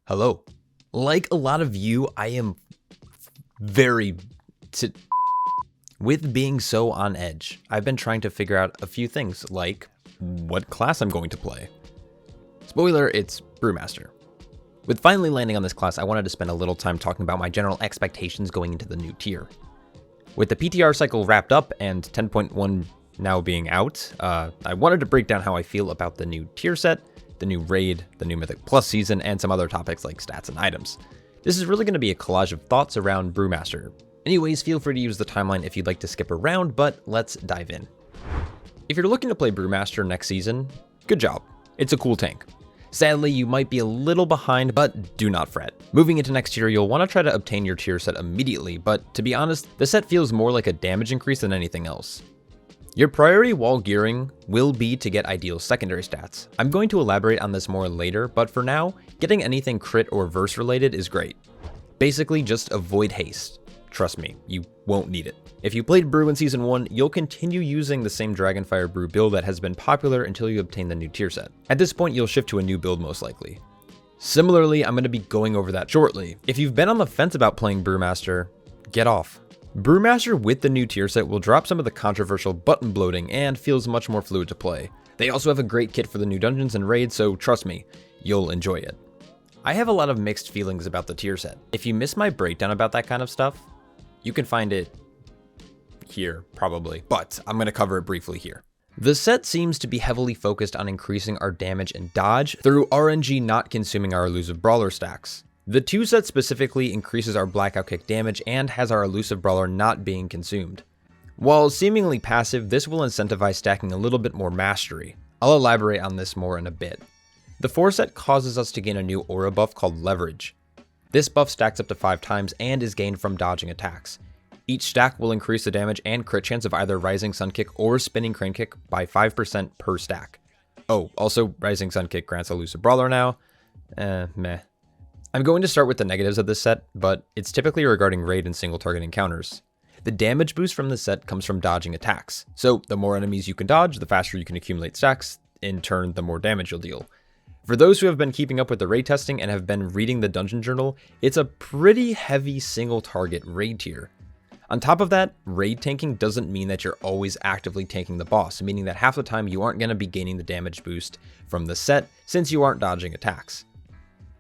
Hello. Like a lot of you, I am very with being so on edge. I've been trying to figure out a few things, like what class I'm going to play. Spoiler, it's Brewmaster. With finally landing on this class, I wanted to spend a little time talking about my general expectations going into the new tier. With the PTR cycle wrapped up and 10.1 now being out, I wanted to break down how I feel about the new tier set, the new raid, the new Mythic Plus season, and some other topics like stats and items. This is really going to be a collage of thoughts around Brewmaster. Anyways, feel free to use the timeline if you'd like to skip around, but let's dive in. If you're looking to play Brewmaster next season, good job. It's a cool tank. Sadly, you might be a little behind, but do not fret. Moving into next tier, you'll want to try to obtain your tier set immediately, but to be honest, the set feels more like a damage increase than anything else. Your priority while gearing will be to get ideal secondary stats. I'm going to elaborate on this more later, but for now, getting anything crit or verse related is great. Basically, just avoid haste. Trust me, you won't need it. If you played Brew in Season 1, you'll continue using the same Dragonfire Brew build that has been popular until you obtain the new tier set. At this point, you'll shift to a new build most likely. Similarly, I'm going to be going over that shortly. If you've been on the fence about playing Brewmaster, get off. Brewmaster with the new tier set will drop some of the controversial button bloating and feels much more fluid to play. They also have a great kit for the new dungeons and raids, so trust me, you'll enjoy it. I have a lot of mixed feelings about the tier set. If you missed my breakdown about that kind of stuff, you can find it here, probably, but I'm going to cover it briefly here. The set seems to be heavily focused on increasing our damage and dodge through RNG not consuming our elusive brawler stacks. The 2 set specifically increases our blackout kick damage and has our elusive brawler not being consumed. While seemingly passive, this will incentivize stacking a little bit more mastery. I'll elaborate on this more in a bit. The 4 set causes us to gain a new aura buff called Leverage. This buff stacks up to 5 times and is gained from dodging attacks. Each stack will increase the damage and crit chance of either Rising Sun Kick or Spinning Crane Kick by 5% per stack. Oh, also Rising Sun Kick grants elusive brawler now. Meh. I'm going to start with the negatives of this set, but it's typically regarding raid and single target encounters. The damage boost from this set comes from dodging attacks, so the more enemies you can dodge, the faster you can accumulate stacks, in turn the more damage you'll deal. For those who have been keeping up with the raid testing and have been reading the dungeon journal, it's a pretty heavy single target raid tier. On top of that, raid tanking doesn't mean that you're always actively tanking the boss, meaning that half the time you aren't going to be gaining the damage boost from the set since you aren't dodging attacks.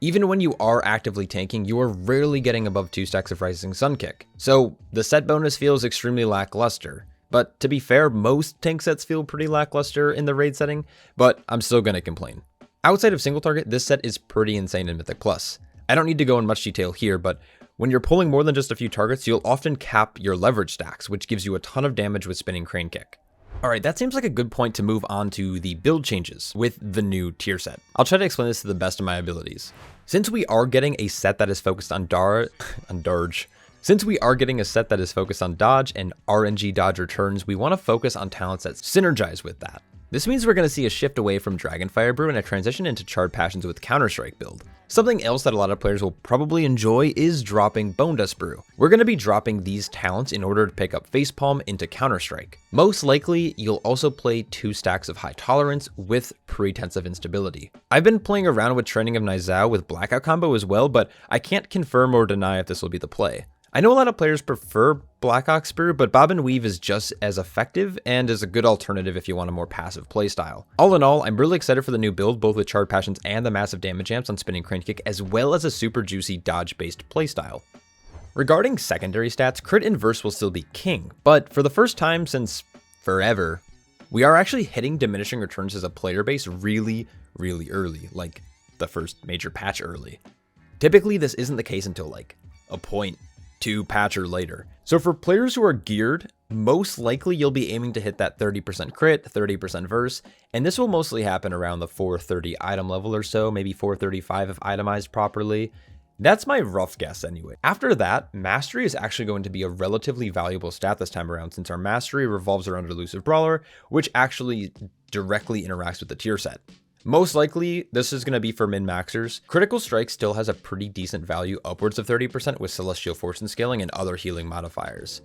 Even when you are actively tanking, you are rarely getting above 2 stacks of Rising Sun Kick, so the set bonus feels extremely lackluster. But to be fair, most tank sets feel pretty lackluster in the raid setting, but I'm still gonna complain. Outside of single target, this set is pretty insane in Mythic Plus. I don't need to go in much detail here, but when you're pulling more than just a few targets, you'll often cap your leverage stacks, which gives you a ton of damage with Spinning Crane Kick. Alright, that seems like a good point to move on to the build changes with the new tier set. I'll try to explain this to the best of my abilities. Since we are getting a set that is focused on dodge and RNG dodge returns, we want to focus on talents that synergize with that. This means we're going to see a shift away from Dragonfire Brew and a transition into Charred Passions with Counter-Strike build. Something else that a lot of players will probably enjoy is dropping Bone Dust Brew. We're going to be dropping these talents in order to pick up Facepalm into Counter-Strike. Most likely, you'll also play 2 stacks of High Tolerance with Pretense of Instability. I've been playing around with Training of Nizao with Blackout combo as well, but I can't confirm or deny if this will be the play. I know a lot of players prefer Black Ox Brew, but Bob and Weave is just as effective and is a good alternative if you want a more passive playstyle. All in all, I'm really excited for the new build, both with Charred Passions and the massive damage amps on Spinning Crane Kick, as well as a super juicy dodge-based playstyle. Regarding secondary stats, crit and verse will still be king, but for the first time since forever, we are actually hitting diminishing returns as a player base really early, like the first major patch early. Typically, this isn't the case until like a point 2 patch or later. So for players who are geared, most likely you'll be aiming to hit that 30% crit, 30% verse, and this will mostly happen around the 430 item level or so, maybe 435 if itemized properly. That's my rough guess anyway. After that, Mastery is actually going to be a relatively valuable stat this time around, since our Mastery revolves around Elusive Brawler, which actually directly interacts with the tier set. Most likely, this is going to be for min-maxers. Critical Strike still has a pretty decent value, upwards of 30% with Celestial Fortune scaling and other healing modifiers.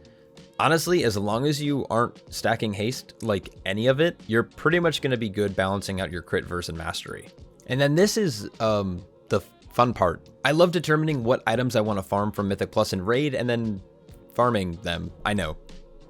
Honestly, as long as you aren't stacking haste like any of it, you're pretty much going to be good balancing out your crit verse and mastery. And then this is the Fun part. I love determining what items I want to farm from Mythic Plus and Raid and then farming them. I know.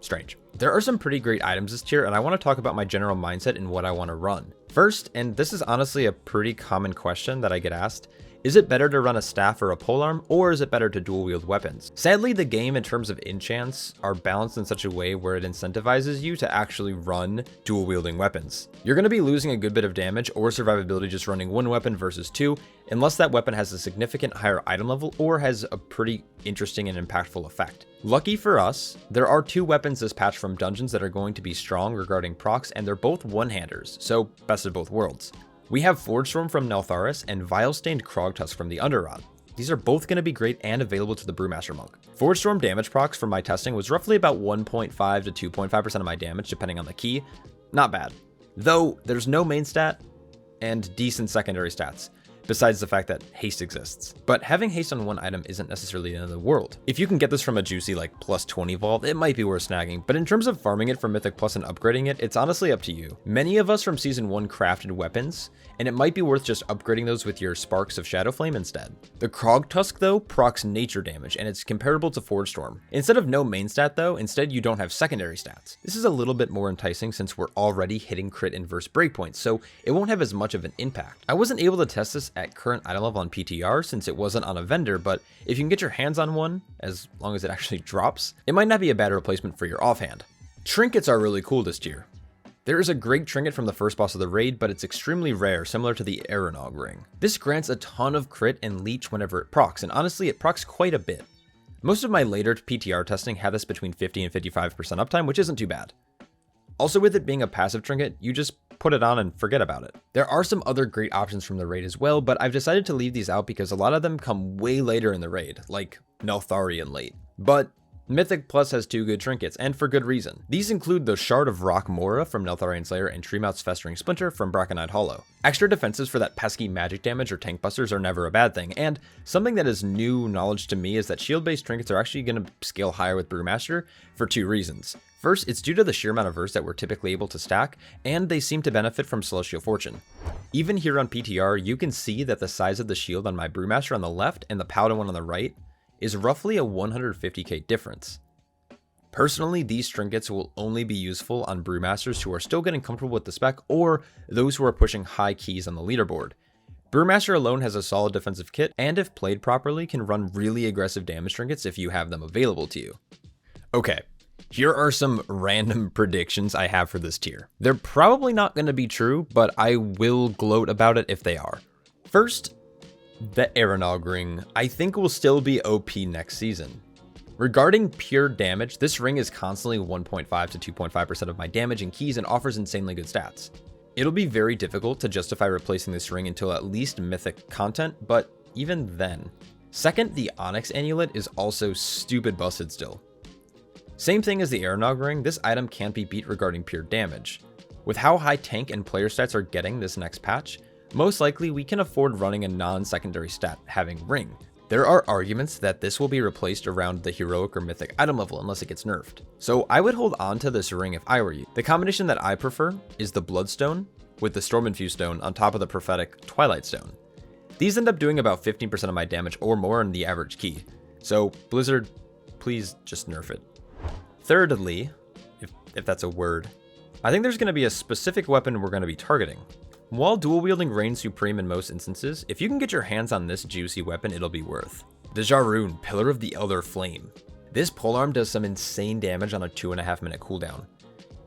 Strange. There are some pretty great items this tier, and I want to talk about my general mindset and what I want to run. First, and this is honestly a pretty common question that I get asked, is it better to run a staff or a polearm, or is it better to dual wield weapons? Sadly, the game in terms of enchants are balanced in such a way where it incentivizes you to actually run dual wielding weapons. You're going to be losing a good bit of damage or survivability just running one weapon versus two, unless that weapon has a significant higher item level or has a pretty interesting and impactful effect. Lucky for us, there are two weapons this patch from dungeons that are going to be strong regarding procs, and they're both one-handers, so best of both worlds. We have Forge Storm from Neltharis and Vile-Stained Krogtusk from the Underrod. These are both going to be great and available to the Brewmaster Monk. Forge Storm damage procs from my testing was roughly about 1.5 to 2.5% of my damage depending on the key. Not bad. Though there's no main stat and decent secondary stats, besides the fact that haste exists. But having haste on one item isn't necessarily the end of the world. If you can get this from a juicy like plus 20 vault, it might be worth snagging, but in terms of farming it from Mythic Plus and upgrading it, it's honestly up to you. Many of us from Season 1 crafted weapons, and it might be worth just upgrading those with your Sparks of Shadowflame instead. The Krogtusk though procs nature damage, and it's comparable to Forge Storm. Instead of no main stat though, instead you don't have secondary stats. This is a little bit more enticing since we're already hitting crit inverse breakpoints, so it won't have as much of an impact. I wasn't able to test this at current item level on PTR since it wasn't on a vendor, but if you can get your hands on one, as long as it actually drops, it might not be a bad replacement for your offhand. Trinkets are really cool this tier. There is a great trinket from the first boss of the raid, but it's extremely rare, similar to the Aeronog ring. This grants a ton of crit and leech whenever it procs, and honestly it procs quite a bit. Most of my later PTR testing had this between 50 and 55% uptime, which isn't too bad. Also, with it being a passive trinket, you just put it on and forget about it. There are some other great options from the raid as well, but I've decided to leave these out because a lot of them come way later in the raid, like Neltharion late. But Mythic Plus has two good trinkets, and for good reason. These include the Shard of Rock Mora from Neltharion Slayer and Treemouth's Festering Splinter from Brackenide Hollow. Extra defenses for that pesky magic damage or tank busters are never a bad thing, and something that is new knowledge to me is that shield-based trinkets are actually going to scale higher with Brewmaster for two reasons. First, it's due to the sheer amount of verse that we're typically able to stack, and they seem to benefit from Celestial Fortune. Even here on PTR, you can see that the size of the shield on my Brewmaster on the left and the Paladin one on the right is roughly a 150k difference. Personally, these trinkets will only be useful on Brewmasters who are still getting comfortable with the spec or those who are pushing high keys on the leaderboard. Brewmaster alone has a solid defensive kit, and if played properly, can run really aggressive damage trinkets if you have them available to you. Okay. Here are some random predictions I have for this tier. They're probably not going to be true, but I will gloat about it if they are. First, the Aeronog ring I think will still be OP next season. Regarding pure damage, this ring is constantly 1.5 to 2.5% of my damage and keys and offers insanely good stats. It'll be very difficult to justify replacing this ring until at least Mythic content, but even then. Second, the Onyx Amulet is also stupid busted still. Same thing as the Aeronog ring, this item can't be beat regarding pure damage. With how high tank and player stats are getting this next patch, most likely we can afford running a non-secondary stat having ring. There are arguments that this will be replaced around the heroic or mythic item level unless it gets nerfed. So I would hold on to this ring if I were you. The combination that I prefer is the Bloodstone with the Storm Infused Stone on top of the prophetic Twilight Stone. These end up doing about 15% of my damage or more in the average key. So Blizzard, please just nerf it. Thirdly, if that's a word, I think there's going to be a specific weapon we're going to be targeting. While dual wielding reigns supreme in most instances, if you can get your hands on this juicy weapon, it'll be worth. The Jarun, Pillar of the Elder Flame. This polearm does some insane damage on a 2.5 minute cooldown.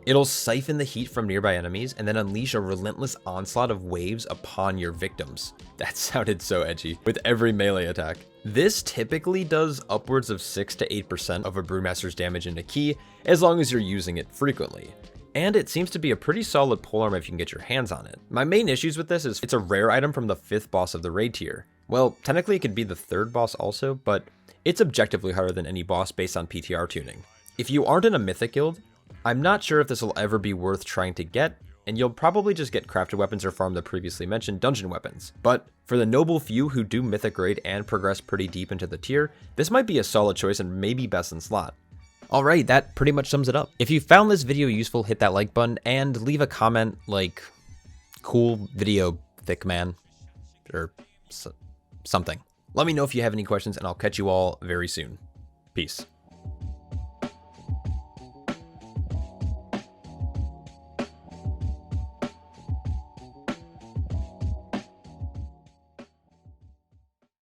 It'll siphon the heat from nearby enemies and then unleash a relentless onslaught of waves upon your victims. That sounded so edgy. With every melee attack. This typically does upwards of 6 to 8% of a Brewmaster's damage in a key, as long as you're using it frequently. And it seems to be a pretty solid polearm if you can get your hands on it. My main issues with this is it's a rare item from the 5th boss of the raid tier. Well, technically it could be the 3rd boss also, but it's objectively harder than any boss based on PTR tuning. If you aren't in a Mythic guild, I'm not sure if this will ever be worth trying to get, and you'll probably just get crafted weapons or farm the previously mentioned dungeon weapons. But for the noble few who do Mythic raid and progress pretty deep into the tier, this might be a solid choice and maybe best in slot. Alright, that pretty much sums it up. If you found this video useful, hit that like button and leave a comment like, cool video, thick man, or something. Let me know if you have any questions, and I'll catch you all very soon. Peace.